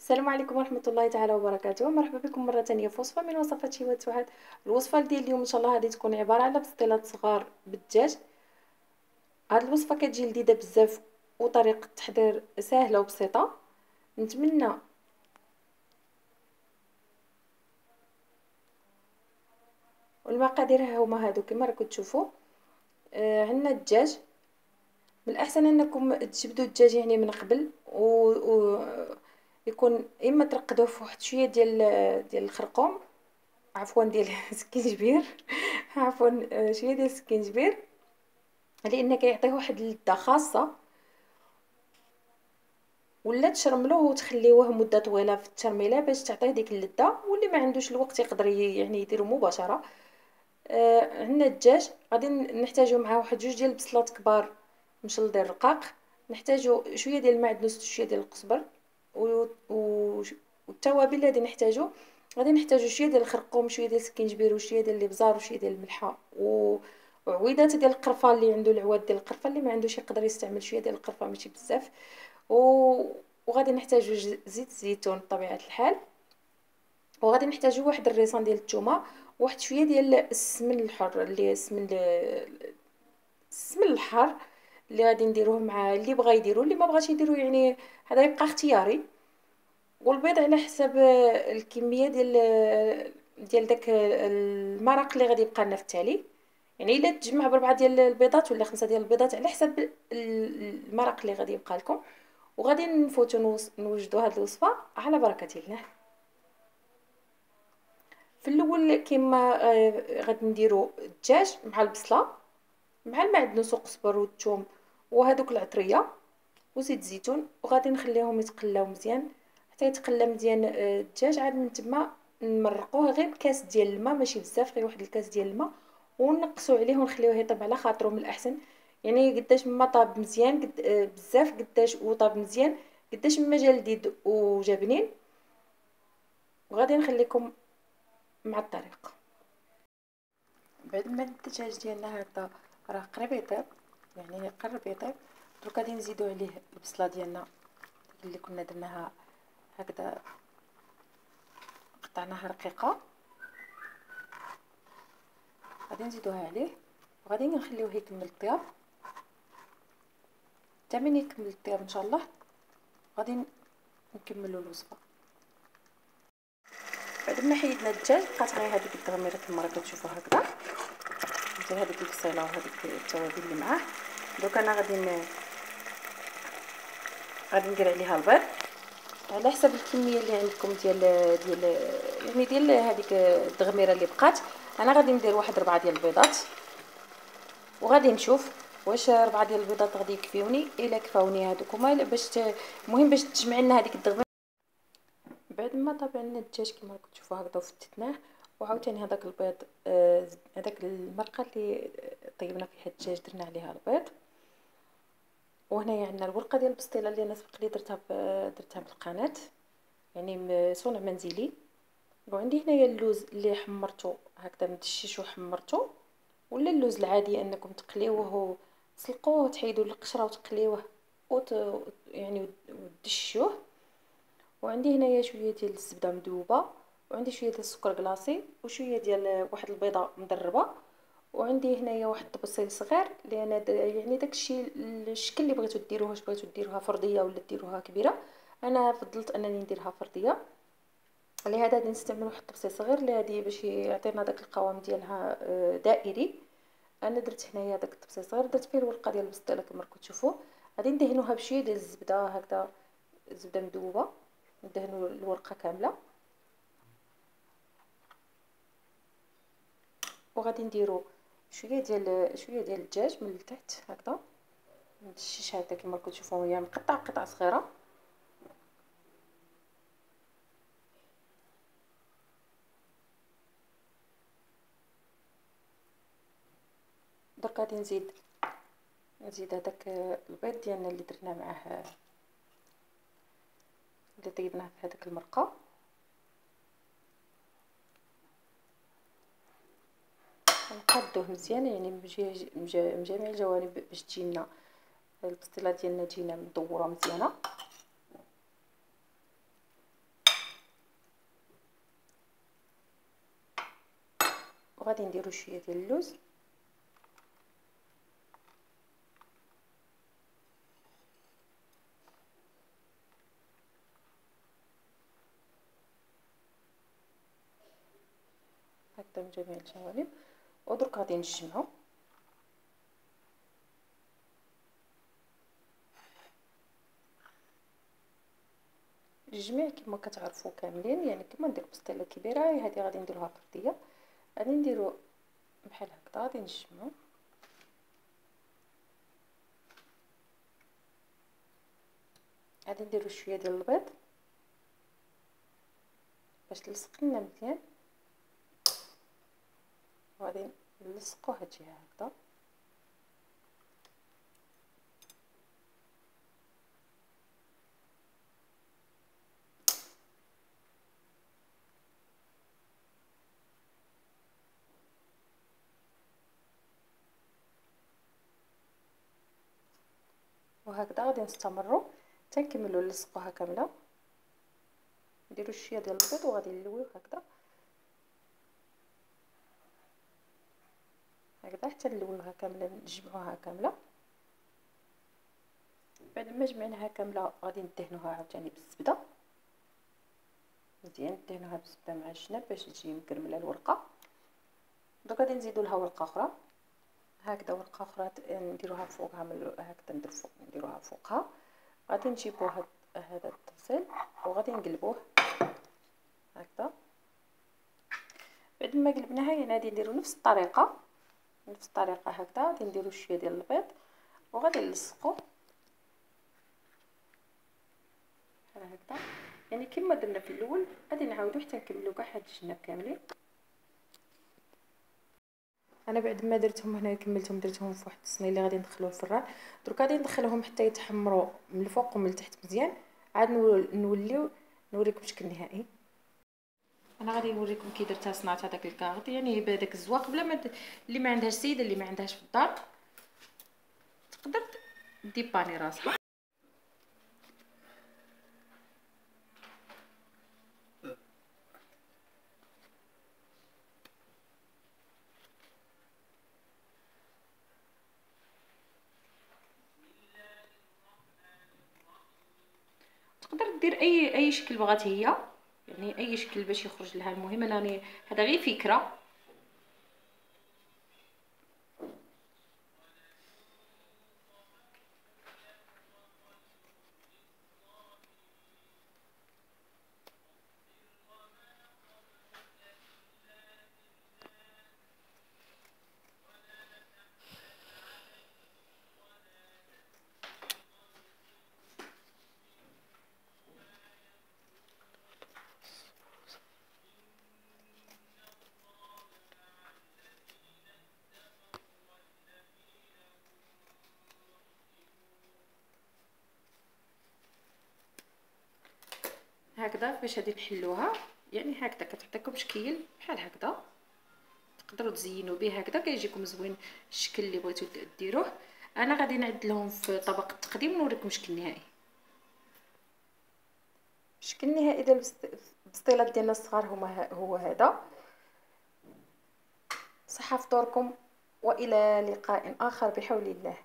السلام عليكم ورحمه الله تعالى وبركاته. مرحبا بكم مره ثانيه في وصفه من وصفات شيوات سعاد. الوصفه ديال اليوم ان شاء الله غادي تكون عباره على بسطيلات صغار بالدجاج. هاد الوصفه كتجي لذيذه بزاف وطريقه التحضير سهله وبسيطه. نتمنى والمقادير ها هما هادو كما راكم تشوفوا. عندنا الدجاج. من الاحسن انكم تجبدوا الدجاج يعني من قبل يكون اما ترقدوه في واحد شويه ديال الخرقوم، عفوا ديال السكينجبير. عفوا شويه ديال السكينجبير لان كيعطيه واحد اللذه خاصه، ولا تشرملوه وتخليوه مده طويله في الترميله باش تعطيه ديك اللذه. واللي ما عندوش الوقت يقدر يعني يديرو مباشره. عندنا الدجاج غادي نحتاجو معاه واحد جوج ديال البصلات كبار مشلدين رقاق، نحتاجو شويه ديال المعدنوس وشويه ديال القزبر والتوابل اللي غادي نحتاجو شويه ديال الخرقوم، شويه ديال السكينجبير وشويه ديال الابزار وشويه ديال الملحه وعويدات ديال القرفه. اللي عنده العواد ديال القرفه، اللي ما عندوش يقدر يستعمل شويه ديال القرفه ماشي بزاف. وغادي نحتاجو زيت الزيتون بطبيعه الحال، وغادي نحتاجو واحد الريصان ديال الثومه وواحد شويه ديال السمن الحر اللي السمن الحار اللي غادي نديروه مع اللي بغا يديرو، اللي ما بغاش يديرو يعني هذا يبقى اختياري. والبيض على حسب الكميه ديال داك المرق اللي غادي يبقى لنا في التالي. يعني الا تجمع بربعه ديال البيضات ولا خمسه ديال البيضات على حسب المرق اللي غادي يبقى لكم. وغادي نفوتوا نوجدوا هذه الوصفه على بركه الله. في الاول كما غادي نديروا الدجاج مع البصله مع المعدنوس والقزبر والثوم وهذوك العطريه وزيت الزيتون، وغادي نخليهم يتقلاو مزيان حتى يتقلى مزيان الدجاج. عاد من تما نمرقوه غير بكاس ديال الماء، ماشي بزاف، غير واحد الكاس ديال الماء، ونقصوا عليه ونخليوه يطيب على خاطرو. من الاحسن يعني قداش ما طاب مزيان بزاف، قداش وطاب مزيان قداش ما جا لذيذ وجا بنين. وغادي نخليكم مع الطريق. بعد ما الدجاج ديالنا هذا راه قريب يطيب، يعني قرب يطيب، درك غادي نزيدو عليه البصله ديالنا اللي كنا درناها هكذا، قطعناها رقيقه، غادي نزيدوها عليه وغادي نخليوه يكمل الطياب. حتى من يكمل الطياب ان شاء الله غادي نكملوا الوصفه. بعد ما حيدنا الدجاج بقات غير هذيك التغميره كما راكم تشوفوا هكذا، ندير هذيك البصيله وهذيك التوابل اللي معاه. دوك انا غادي ندير عليها البيض على حسب الكميه اللي عندكم ديال هذيك التغميره اللي بقات. انا غادي ندير واحد 4 ديال البيضات، وغادي نشوف واش 4 ديال البيضات غادي يكفيوني. الا كفاوني هذوك هما المهم باش تجمع لنا هذيك التغميره. بعد ما طاب عندنا الدجاج كما راكم تشوفوا هكذا وفتتناه، وعاوتاني هذاك البيض هذاك المرقه اللي طيبنا فيها الدجاج درنا عليها البيض. وهنايا عندنا الورقه ديال البسطيله اللي انا سبق لي درتها بالقناه، يعني صنع منزلي. وعندي هنايا اللوز اللي حمرته هكذا مدشش وحمرته، ولا اللوز العادي انكم تقليوه تسلقوه وتحيدوا القشره وتقليوه يعني وتدشوه. وعندي هنايا شويه ديال الزبده مذوبه، وعندي شويه ديال السكر كلاصي، وشويه ديال واحد البيضه مضربه، وعندي هنايا واحد الطبسيل صغير اللي انا يعني داكشي الشكل اللي بغيتو ديروه، واش بغيتو ديروها فرديه ولا ديروها كبيره. انا فضلت انني نديرها فرديه. لهذا غادي نستعمل واحد الطبسيل صغير لهادي باش يعطينا داك القوام ديالها دائري. انا درت هنايا داك الطبسيل صغير، درت فيه الورقه ديال البسطيله كما راكم تشوفوا. غادي ندهنوها بشويه ديال الزبده هكذا، زبده مذوبه، ندهنوا الورقه كامله. وغادي نديروا شويه ديال الدجاج من التحت هكذا، ندشش هكذا كما راكم تشوفوا هي قطع صغيره. درك غادي نزيد هذاك البيض ديالنا اللي درنا معاه، اللي طيبناه في هذاك المرقه. نقادوه مزيان يعني من جميع الجوانب باش تجينا البسطيله ديالنا تجينا مدوره مزيانه. وغادي نديرو شويه ديال اللوز. هكذا من جميع الجوانب. ودرك غادي نجمعو. الجميع كما كتعرفوا كاملين، يعني كما ندير بسطيله كبيره هذه غادي نديروها فرديه. غادي نديرو بحال هكذا، غادي نجمعو. غادي نديرو شويه ديال البيض باش تلصق لنا مزيان، وغادي نلصقو هاد الجهه هكذا. وهكذا غادي نستمروا حتى نكملوا نلصقوها كامله. نديروا شويه ديال البيض وغادي نلويو هكذا هكذا حتى نلويوها كامله، نجمعوها كامله. بعد ما جمعناها كامله غادي ندهنوها عاوتاني بالزبده مزيان، ندهنوها بالزبده مع الجناب باش تجي مكرمله الورقه. دروك غادي نزيدوا لها ورقه اخرى هكذا، ورقه اخرى نديروها فوقها هكذا، نديروها فوقها. غادي نجيبوا هذا الطاسيل وغادي نقلبوه هكذا. بعد ما قلبناها يعني غادي نديروا نفس الطريقه هكذا. غادي نديروا شويه ديال البيض وغادي نلصقوا بحال هكذا، يعني كما درنا في الاول. غادي نعاودوا حتى نكملوا كاع هاد الجناب كاملين. انا بعد ما درتهم هنا كملتهم، درتهم في واحد الصينيه اللي غادي ندخلوه الفران. درك غادي ندخلوهم حتى يتحمروا من الفوق ومن التحت مزيان، عاد نوليو نوريكم الشكل النهائي. انا غادي نوريكم كي درتها، صنعت هذاك الكاغط يعني بهذاك الزواق بلا ما اللي ما عندهاش السيده اللي ما عندهاش في الدار تقدر ديباني راسها. تقدر دير اي شكل بغات هي، يعني اي شكل باش يخرج لها. المهم انني هذا غير فكره. هكذا باش غادي نحلوها، يعني هكذا كتعطيكم شكل بحال هكذا. تقدروا تزينوا به هكذا كيجيكم زوين الشكل اللي بغيتو ديروه. انا غادي نعدلهم في طبق التقديم ونوريكم الشكل النهائي. الشكل النهائي ديال البسطيلات ديالنا الصغار هو هذا. صحه فطوركم، والى لقاء اخر بحول الله.